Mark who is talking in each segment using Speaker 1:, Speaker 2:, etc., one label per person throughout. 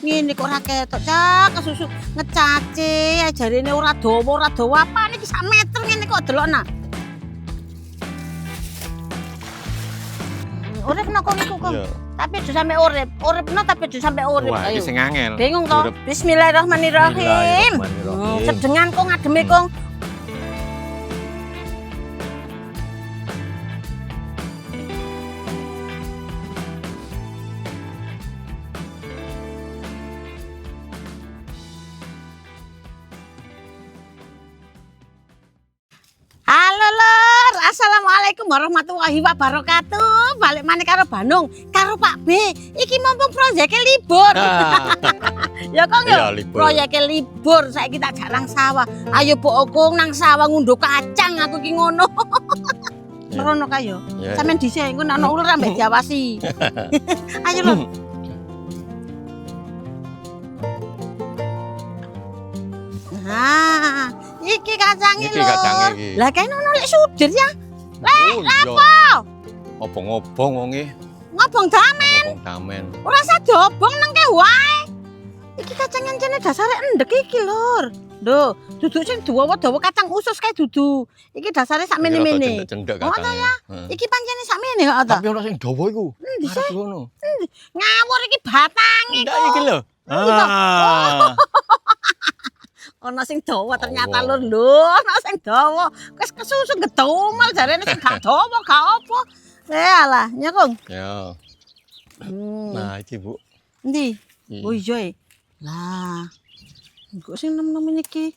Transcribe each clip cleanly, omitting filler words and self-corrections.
Speaker 1: Ngene kok ora ketok, Cak. Kesusu ngecace jarine ora dawa apane iki sak meter ngene kok delokna. Urip nang kono iku, Kong.
Speaker 2: Iya.
Speaker 1: Tapi aja sampe urip. Uripno tapi aja sampe urip.
Speaker 2: Wah, iki sing angel.
Speaker 1: Bingung to?
Speaker 2: Urip.
Speaker 1: Bismillahirrahmanirrahim.
Speaker 2: Bismillahirrahmanirrahim.
Speaker 1: Sedengan kok ngademe, Kong. Halo Lur, assalamualaikum warahmatullahi wabarakatuh. Balik maneh karo Bandung, karo Pak B. Iki mumpung proyeknya libur. Ya Kong
Speaker 2: Iya,
Speaker 1: ya,
Speaker 2: libur.
Speaker 1: proyeknya libur. Saiki tak jarang sawah. Ayo Bu Okung nang sawah ngunduh kacang aku ki ngono. Merono kayo.
Speaker 2: Iya.
Speaker 1: Sampeyan dhisik engko nek ana uler ambek diawasi. Ayo Lur. Nah, iki kacange
Speaker 2: Iki
Speaker 1: lho.
Speaker 2: kacange iki.
Speaker 1: Lah kene ono lek sudir ya.
Speaker 2: Apa? Obong-obong wonge.
Speaker 1: Ngobong damen.
Speaker 2: Obong damen.
Speaker 1: Ora usah diobong nang ke wae. Iki kacang encene dasare endek iki, Lur. Lho, duduk sing dawa-dawa kacang usus kae dudu. Iki dasare sak mene-mene.
Speaker 2: Cendek
Speaker 1: Oh,
Speaker 2: kacangnya.
Speaker 1: ya? Iki pancene sak mene kok ta.
Speaker 2: Tapi ono sing dawa iku.
Speaker 1: Endi
Speaker 2: Arep
Speaker 1: sih?
Speaker 2: ngono.
Speaker 1: Ngawur iki batange
Speaker 2: Ndak
Speaker 1: kok.
Speaker 2: iki lho.
Speaker 1: Iki toh.
Speaker 2: Ah.
Speaker 1: Ono sing dawa ternyata
Speaker 2: Allah.
Speaker 1: Lur, lho. Ono sing dawa. Wis kesusu gedumel jarene sing gak dawa gak apa. Alah, nyakung.
Speaker 2: Ya. Nah, iki Bu.
Speaker 1: Endi?
Speaker 2: Iki.
Speaker 1: Oh iya. Lah. Kok sing nem-nem iki?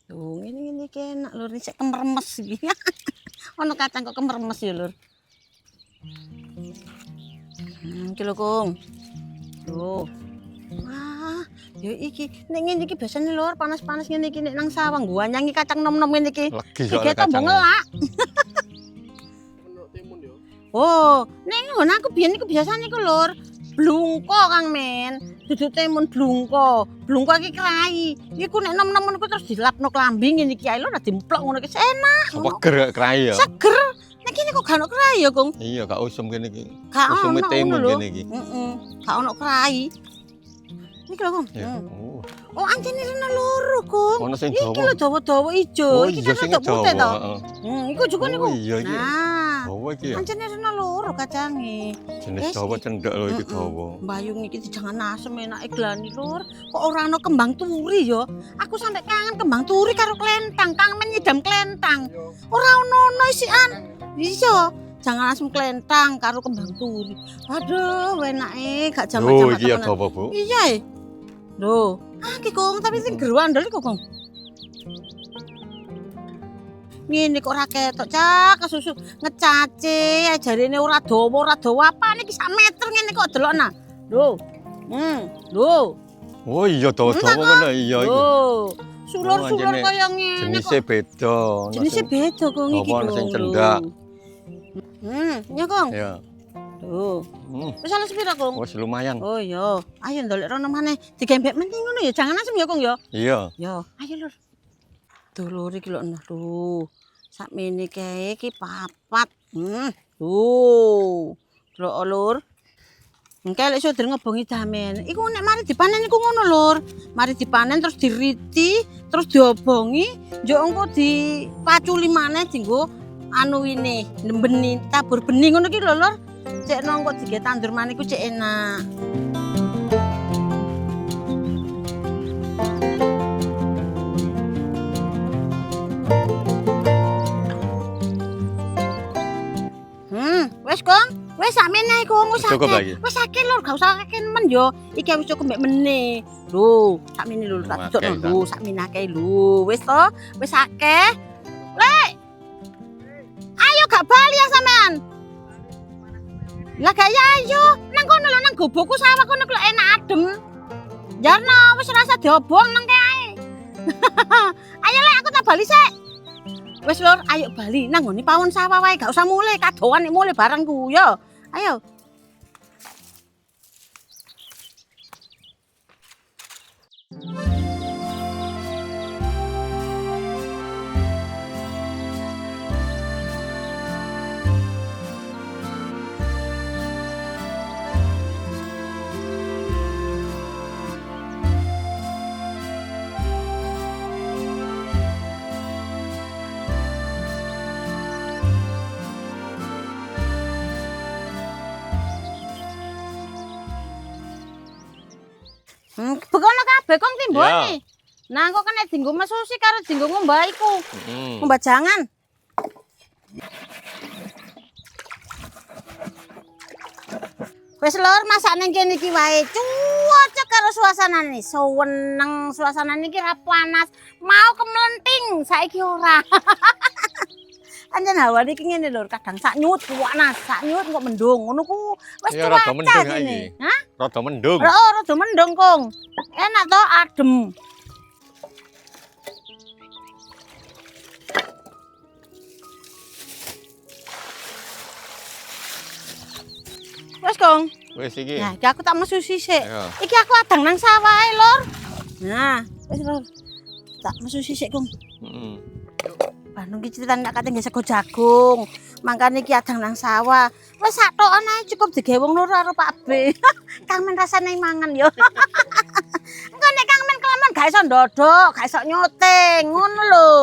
Speaker 1: Tuh, ngene iki enak Lur, iki sik kemeremes iki. Ono kacang kok kemeremes ya, Lur. Iki lho, Kung. Tuh. Wah, ya iki nek ngene iki biasane Lur, panas-panas ngene iki nek nang sawah ngguanyangi kacang nom-nom ngene iki.
Speaker 2: Legi
Speaker 1: Iki
Speaker 2: soalnya
Speaker 1: tambah
Speaker 2: kacangnya.
Speaker 1: ngelak. Oh, nek ngono aku biyen iku biasane iku Lur, blungko Kang Men. Dudu timun blungko. Blungko iki krai. Iku nek nom-nom iku terus dilapno klambi ngene iki ae lho ora dimplok ngono iki enak.
Speaker 2: Seger gak krai ya?
Speaker 1: Seger. Nek kene kok gak ono krai ya, Kung.
Speaker 2: Iya, gak usum kene iki.
Speaker 1: Gak
Speaker 2: Usume
Speaker 1: ono
Speaker 2: timun
Speaker 1: ngono lho.
Speaker 2: kene iki.
Speaker 1: Heeh. Gak ono krai. Iki lho, Kung.
Speaker 2: Ya. Oh.
Speaker 1: Oh, anjene rene loro, Kung.
Speaker 2: Ono sing
Speaker 1: Iki
Speaker 2: dawa.
Speaker 1: lho dawa-dawa ijo.
Speaker 2: Oh,
Speaker 1: Iki
Speaker 2: iya
Speaker 1: kan
Speaker 2: sing
Speaker 1: rada putih to.
Speaker 2: dawa.
Speaker 1: Iku juga niku.
Speaker 2: Oh, iya iki.
Speaker 1: Nah,
Speaker 2: Dawa iki ya.
Speaker 1: anjene rene loro kacange.
Speaker 2: Jenis dawa cendek lho iki dawa.
Speaker 1: Mbayung iki jangan asem enak glani Lur. Kok ora ana kembang turi ya? Aku sampe kangen kembang turi karo klentang, kangen nyidam klentang. Ora ono isian. Iya, jangan asem klentang karo kembang turi. Aduh, enake gak
Speaker 2: Oh,
Speaker 1: jaman-jaman
Speaker 2: iki ya
Speaker 1: temenan.
Speaker 2: dawa, Bu.
Speaker 1: Iya. Lho, iki Kong, tapi sing gerwandel iku Kong. Ngene kok ora ketok, Cak. Kesusu ngecace jarine ora dawa apane iki sak meter ngene kok delokna. Lho. Lho.
Speaker 2: Oh iya dawa-dawa ngono iya iki.
Speaker 1: Lho. Sulur-sulur
Speaker 2: anjene
Speaker 1: kaya ngene
Speaker 2: Jenisnya
Speaker 1: kok.
Speaker 2: beda. Ono
Speaker 1: Jenisnya
Speaker 2: sing-
Speaker 1: beda Kong iki.
Speaker 2: Apa, ono sing
Speaker 1: Kong,
Speaker 2: cendak.
Speaker 1: lho. Ya Kong.
Speaker 2: Ya.
Speaker 1: Tuh.
Speaker 2: Hmm.
Speaker 1: Wis ana sepira Kong?
Speaker 2: Wis lumayan.
Speaker 1: Oh iya. Ayo ndolek rono maneh. Digembek menting ngono ya. Jangan asem ya Kong ya.
Speaker 2: Iya.
Speaker 1: Yo, ayo Lur. Tuh Lur iki lho nah tuh. Sakmene kae iki papat. Tuh. Delok Lur. Engke lek suder ngobongi damen. Iku nek mari dipanen iku ngono Lur. Mari dipanen terus diriti, terus diobongi, njok engko dipaculi maneh dienggo anu ini, nembeni tabur bening ngono iki lho Lur. Cek nongko dige tandur maneh iku cek enak. Wes Kong, wes sakmene Kong, wis
Speaker 2: Cukup
Speaker 1: akeh.
Speaker 2: lagi?
Speaker 1: Wis akeh Lur, gak usah akeh men yo. Iki wis cukup mek meneh. Lho, sakmene lho tak
Speaker 2: Akeh,
Speaker 1: dudukno lho, sakmene akeh lho. Wis to, wis akeh. Lek. Ayo gak bali ya sampean. Lah gak ya ayo, nang kono lho nang goboku sawah kono lho enak adem. Jarno wis rasa diobong nang kae. Ayo lek aku tak bali sik. Wes Lur, ayo bali nang ngene pawon sawah wae, gak usah mulih kadoan nek mulih barengku yo. Ayo. Bekono kabeh kong timbone.
Speaker 2: Ya.
Speaker 1: Nah, kok kena dinggo Mas Susi karo dinggo Mbak iku.
Speaker 2: Hmm.
Speaker 1: Mbak jangan. Wis lur, masak ning kene iki wae. Cocok karo suasanane. Seneng suasanane iki ra panas, mau kemelenting. Saiki ora. Anjen hawane iki ngene lur, kadang sak nyut panas, sak nyut kok mendung. Ngono ku wis
Speaker 2: Ya rada
Speaker 1: cuaca
Speaker 2: mendung
Speaker 1: kene.
Speaker 2: iki.
Speaker 1: Hah?
Speaker 2: Rada mendung.
Speaker 1: Rada mendung, Kong. Enak to, adem. Wes, Kong.
Speaker 2: Wis iki.
Speaker 1: Nah, iki aku tak mesu sisik.
Speaker 2: Ya.
Speaker 1: Iki aku adang nang sawah ae, Lur. Nah, wis Lur. Tak mesu sisik, Kong.
Speaker 2: Heeh.
Speaker 1: Bandung iki ceritane nek kate nggih sego jagung. Mangkane iki adang nang sawah. Wis sak tokan ae cukup digewong lur karo Pak B. Kang men rasane mangan yo. Engko nek Kang men kelaman gak iso ndodok, gak iso nyuting, ngono lho.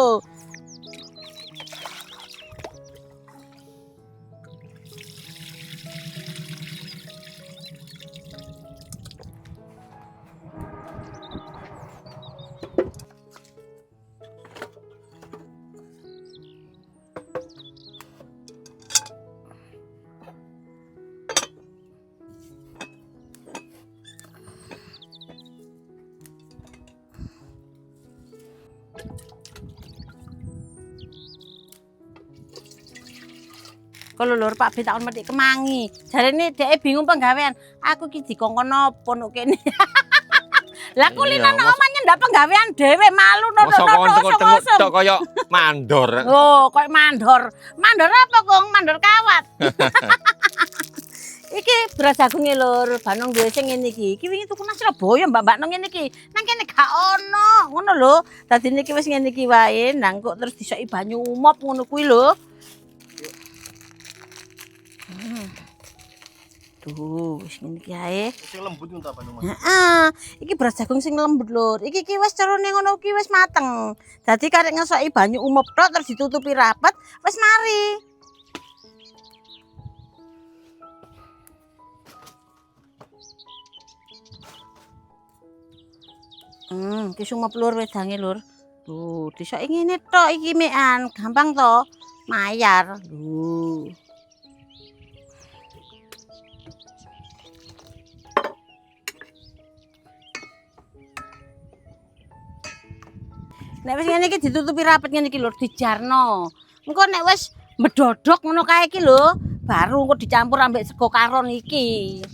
Speaker 1: Kalau lur Pak B takon metik kemangi. Jarene dhek bingung penggawean. Aku iki dikongkon napa nuk kene. Lah kulino nang omah nyendak penggawean dhewe malu
Speaker 2: Mosok tok kaya mandor.
Speaker 1: Oh, koyo mandor. Mandor apa, Kong? Mandor kawat. Iki beras jagunge lur, Banong duwe sing ngene iki. Iki wingi tuku nang Surabaya, Mbak nang ngene iki. Nang kene gak ono, ngono lho. Dadi niki wis ngene iki wae, nang kok terus disoki banyu umop ngono kuwi lho. Tuh, wis ngene iki ae.
Speaker 2: Sing lembut ku ta Bandung.
Speaker 1: Heeh, iki beras jagung sing lembut lur. Iki wis carane ngono iki wis mateng. Dadi karek ngesoki banyu umop tok terus ditutupi rapet, wis mari. Iki sumep lur wedange lur. Tuh, disoki ngene tok iki mekan, gampang to. Mayar. Lho. Nek wis ngene iki ditutupi rapet ngene iki lho dijarno. Engko nek wis mbedodok ngono kae iki lho, baru engko dicampur ambek sego karon iki.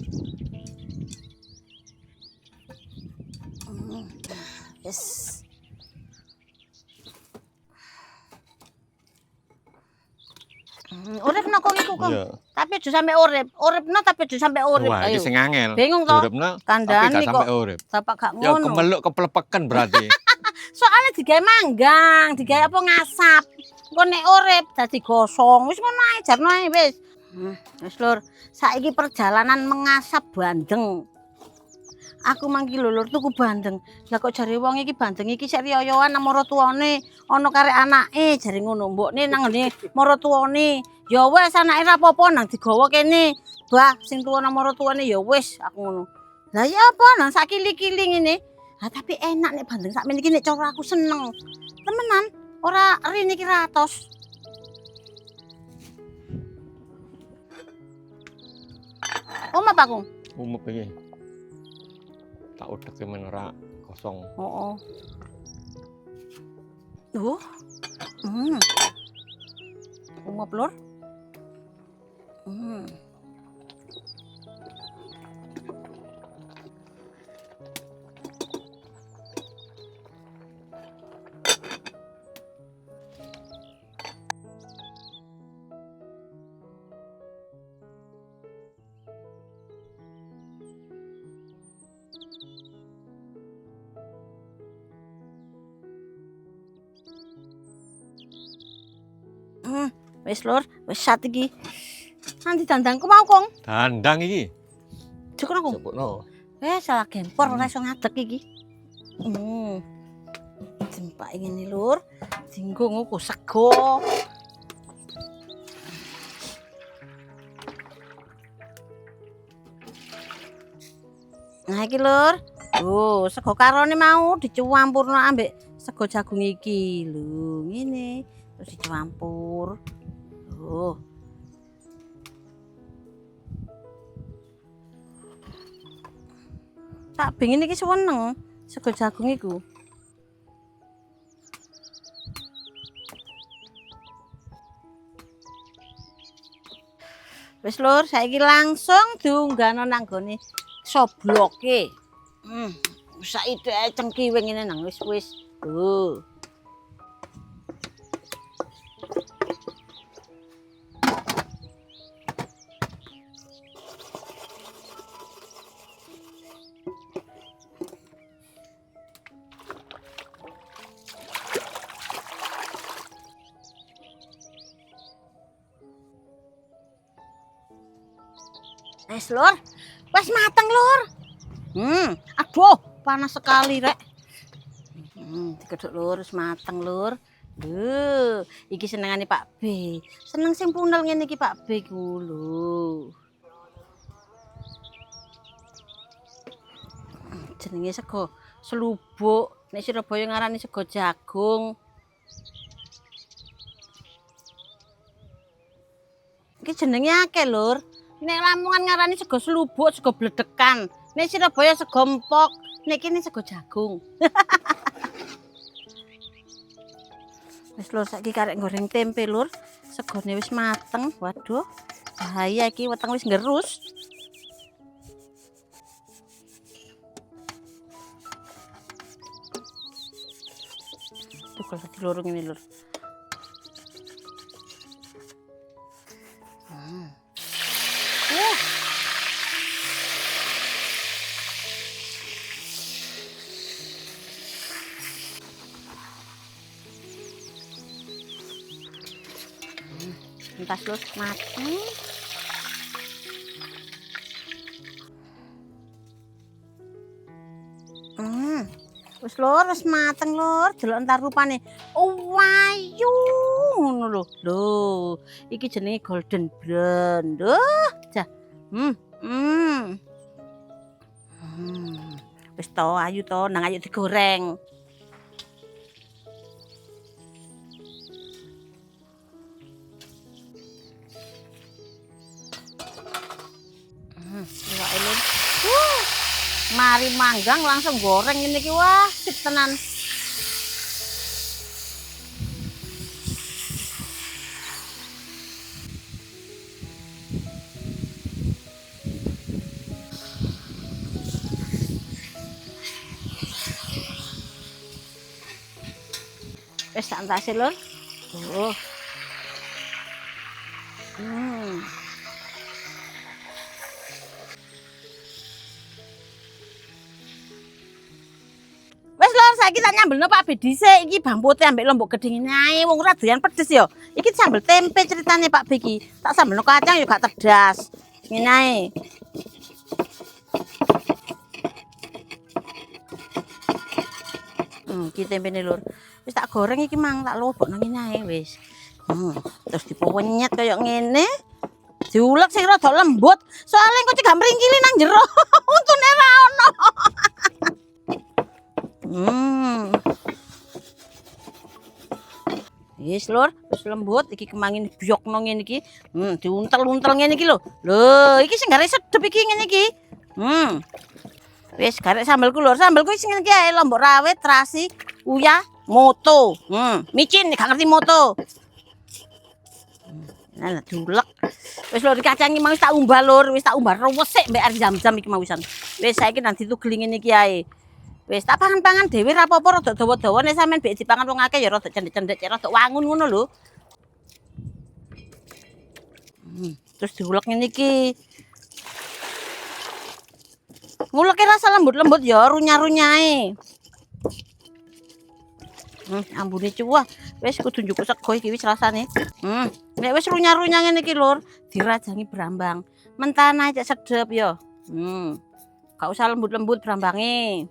Speaker 1: Wis. Uripno kok iku kok.
Speaker 2: Iya.
Speaker 1: Tapi aja sampe urip. Uripno tapi aja sampe urip.
Speaker 2: Wah, iki
Speaker 1: Ayo.
Speaker 2: sing angel.
Speaker 1: Bingung to?
Speaker 2: Uripna
Speaker 1: Kandhani
Speaker 2: tapi gak
Speaker 1: kok.
Speaker 2: sampe urip.
Speaker 1: Bapak gak
Speaker 2: Ya
Speaker 1: ngono.
Speaker 2: kemeluk keplepekan berarti.
Speaker 1: Soalnya digawe manggang, digawe apa ngasap. Engko nek urip dadi gosong. Wis ngono ae jarno ae wis. Wis lur, saiki perjalanan mengasap bandeng. Aku mangki lho lur tuku bandeng. Lah kok jare wong iki bandeng iki sik riyoyoan nang maratuwane, ana karek anake jare ngono. Mbokne nang ngene maratuwane. Ya wis anake ra apa-apa nang digawa kene. Bah sing tuwa nang maratuwane ya wis aku ngono. Lah ya apa nang sak kili-kili ngene. Ah tapi enak nek bandeng sakmene iki nek cara aku seneng. Temenan, ora rene iki ratos. Oma Pakung.
Speaker 2: Umep iki. Tak udek men ora kosong.
Speaker 1: Oh. Umep lur. Wis lur, wis sat iki. Nanti dandangku mau Kong.
Speaker 2: Dandang iki.
Speaker 1: Cukup Kong.
Speaker 2: Cepukno.
Speaker 1: Salah gempor ora iso ngadeg iki. Jempak ngene lur. Dinggo ngoku sego. Nah iki lur. Oh, sego karone mau dicampurno ambek sego jagung iki. Lho, ngene. Terus dicampur. Tuh. Tak pengen iki seneng sego jagung iku. Wis Lur, saiki langsung diunggahno nang gone sobloke. Saiki ae cengkiwing ngene nang wis. Tuh. Wis Lur, wis mateng Lur. Aduh, panas sekali rek. Dikeduk Lur, wis mateng Lur. Lho, iki senengane Pak B. Seneng sing punel ngene iki Pak B ku lho. Jenenge sego slubuk, nek Surabaya ngarani sego jagung. Iki jenenge akeh Lur. Nek Lamongan ngarani sego slubuk, sego bledekan. Nek Surabaya sego empok, nek kene sego jagung. Wis Lur, saiki karek goreng tempe Lur. Segone wis mateng. Waduh. Bahaya iki weteng wis ngerus. Tuh kalau dilorong ini Lur. Entas Lur, mateng. Wis Lur, wis mateng Lur. Delok entar rupane. Wayu ngono lho. Lho, iki jenenge golden brown. Duh, jah. Wis to, ayu to, nang ayo digoreng. Iwake Lur. Mari manggang langsung goreng ini ki wah sip tenan. Wis tak entase Lur. Oh. Wes Lur, saiki tak nyambelno Pak B dhisik iki bambote ambek lombok gedhe ngene ae wong ora doyan pedes ya. Iki sambel tempe ceritane Pak B iki. Tak sambelno kacang ya gak tedas. Ngene ae. Iki tempene Lur. Wis tak goreng iki mang tak lobokno ngene ae wis. Terus dipewenyet kaya ngene. Diulek sing rada lembut. Soale engko cegah mringkili nang jero. Untune ra ono. Wis Lur, wis lembut iki kemangin biyokno ngene iki. Diuntel-untel ngene iki lho. Lho, iki sing gare sedep iki ngene iki. Wis garek sambelku Lur. Sambelku sing ngene iki ae lombok rawit, terasi, uyah, moto. Micin gak ngerti moto. Nah, diulek. Wis Lur kacang iki mau wis tak umbah Lur, wis tak umbah resik mbek air jam-jam iki mau wisan. Wis saiki nang ditugel ngene iki ae. Wis tak pangan-pangan dhewe ra apa-apa rada dawa-dawa nek sampean mbek dipangan wong akeh ya rada cendhek-cendhek, rada wangun ngono lho. Terus diulek ngene iki. Nguleke rasa lembut-lembut ya, runyah-runyahe. Ambune cuwah. Wis kudu njupuk sego iki wis rasane. Nek wis runyah-runyah ngene iki Lur, dirajangi brambang. Mentana aja sedep ya. Gak usah lembut-lembut brambange.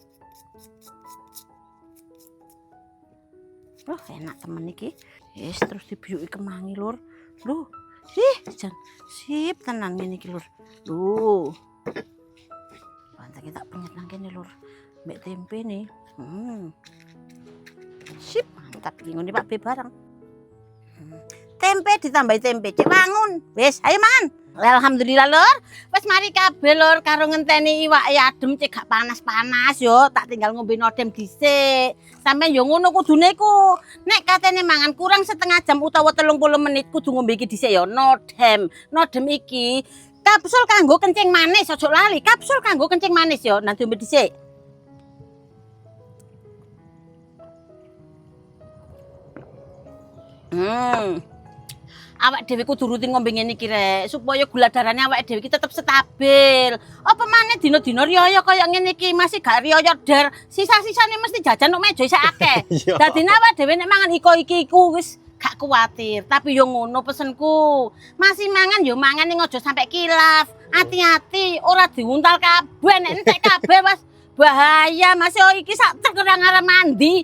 Speaker 1: Loh, enak temen iki. Wis terus dibiyuki kemangi Lur. Lho, jan sip tenan ngene iki Lur. Lho. Banteke tak penyet nang kene Lur. mbek tempe nih. Sip, mantap iki ngene Pak B bareng. Tempe ditambahi tempe, cek wangun. Wis, ayo mangan. Alhamdulillah lur, wis mari kabeh lur karo ngenteni iwake adem cek gak panas-panas yo, tak tinggal ngombe nodem dhisik. Sampeyan yo ngono kudune ku. Nek katene mangan kurang setengah jam utawa 30 menit kudu ngombe iki dhisik yo, nodem. Nodem iki kapsul kanggo kencing manis, ojo lali. Kapsul kanggo kencing manis yo, nanti ngombe dhisik. Awak dhewe kudu rutin ngombe ngene iki rek, supaya gula darahnya awak dhewe iki tetep stabil. Apa maneh dina-dina riyo kaya ngene iki masih gak riyo der, sisa-sisane mesti jajan nang meja isih akeh. Dadine awak dhewe nek mangan iko iki iku wis gak kuwatir, tapi yo ngono pesenku. Masih mangan yo mangan ning aja sampe kilaf. Hati-hati ora diuntal kabeh nek entek kabeh Mas. Bahaya Mas yo iki sak truk ora ngarep mandi.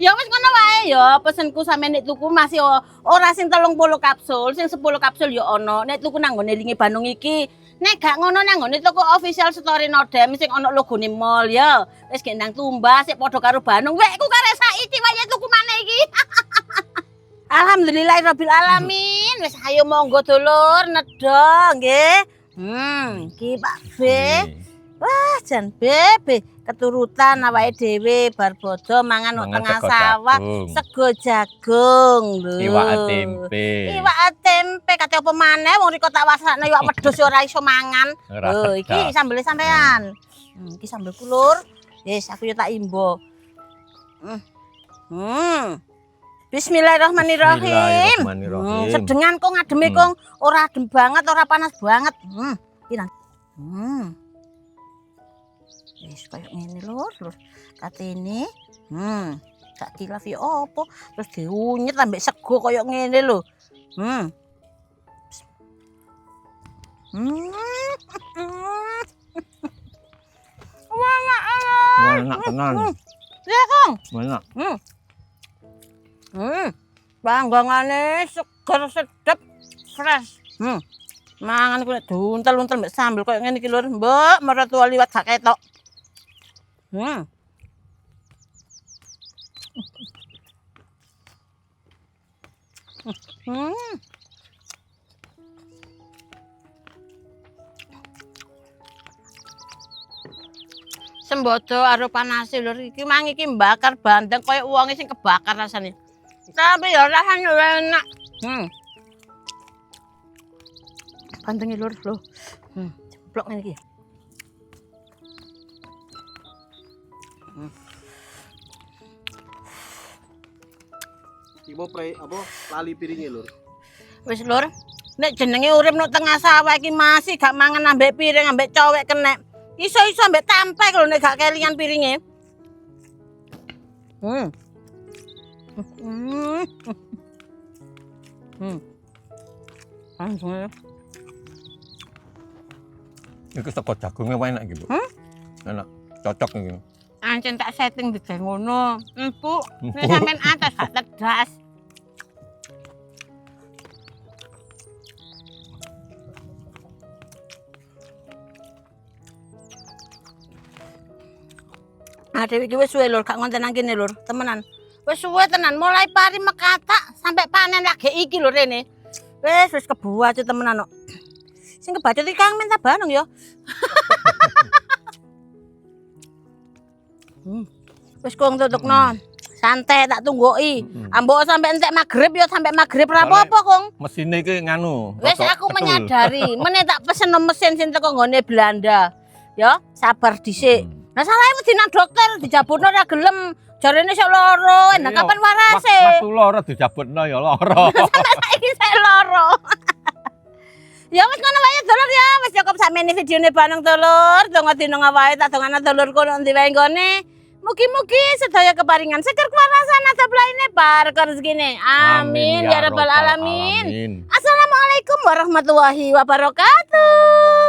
Speaker 1: Ya wis ngono wae ya, pesenku sampe nek tuku masih ora sing 30 kapsul, sing 10 kapsul ya ana. Nek tuku nang ngone Lingi Bandung iki, nek gak ngono nang ngone toko official store Nodem sing ana logone mall ya. Wis gendang tumbas sik padha karo Bandung. Wekku karek saiki wae tuku maneh iki. Alhamdulillahirabbil alamin. Wis ayo monggo dulur nedha nggih. Iki Pak B. Wah, jan bebe keturutan awake dhewe bar bodho mangan nang tengah sawah sego jagung lho.
Speaker 2: Iwak tempe.
Speaker 1: Iwak tempe kate apa maneh wong riko tak wasakno iwak wedhus ora iso mangan. Lho, iki sambele sampean. Iki sambel kulur. Wis aku yo tak imbo. Bismillahirrahmanirrahim. Sedengan kok ngademe kok ora adem banget, ora panas banget. Iki wis koyo ngene lur, katene. Gak kilaf ya apa, terus diunyet ambek sego koyo ngene lho.
Speaker 2: Enak tenan.
Speaker 1: Iya, Kang.
Speaker 2: Enak.
Speaker 1: Banggangane seger sedep fresh. Mangan ku nek diuntel-untel mbek sambel koyo ngene iki lur, mbok mertua liwat gak ketok. Sembodo karo panase lur iki mang iki mbakar bandeng koyo wonge sing kebakar rasane. Tapi ya rasane enak. Bandenge lur lho. Jeblok ngene iki.
Speaker 3: Ibu apa lali piringnya lur.
Speaker 1: Wis lur, nek jenenge urip nang tengah sawah iki masih gak mangan ambek piring ambek cowek kenek. Iso-iso ambek tampe kalau nek gak kelingan piringe. Langsung.
Speaker 2: Iku sego jagungnya enak iki, Bu. Enak, cocok iki.
Speaker 1: Ancen tak setting digawe ngono. Empuk, nek sampean atas gak tedas. Dewe iki wis suwe lur, gak ngonten nang kene lur, temenan. Wis suwe tenan, mulai pari mekatak sampai panen lagi iki lho rene. Wis kebuat temenan kok. Sing kebacut iki Kang minta Bandung ya. Wis kong tutukno. Santai tak tunggoki. Ambok sampai entek magrib ya sampai magrib ora apa-apa kong.
Speaker 2: Mesine iki nganu.
Speaker 1: Wis aku menyadari, meneh tak pesen mesin sing teko nggone Belanda. Ya, sabar dhisik. Nah salahnya mesti nang dokter dijabutno ora gelem. Jarene sok loro, enak kapan warase.
Speaker 2: Waktu loro dijabutno ya loro.
Speaker 1: Sampai saiki sik loro. Ya wis ngono wae dulur ya, wis cukup sakmene videone Bandung dulur. Donga dinonga wae tak dongana dulurku nang ndi wae nggone. Mugi-mugi sedaya keparingan seger kewarasan atau lainnya barokah rezekine. Amin ya rabbal alamin. Assalamualaikum warahmatullahi wabarakatuh.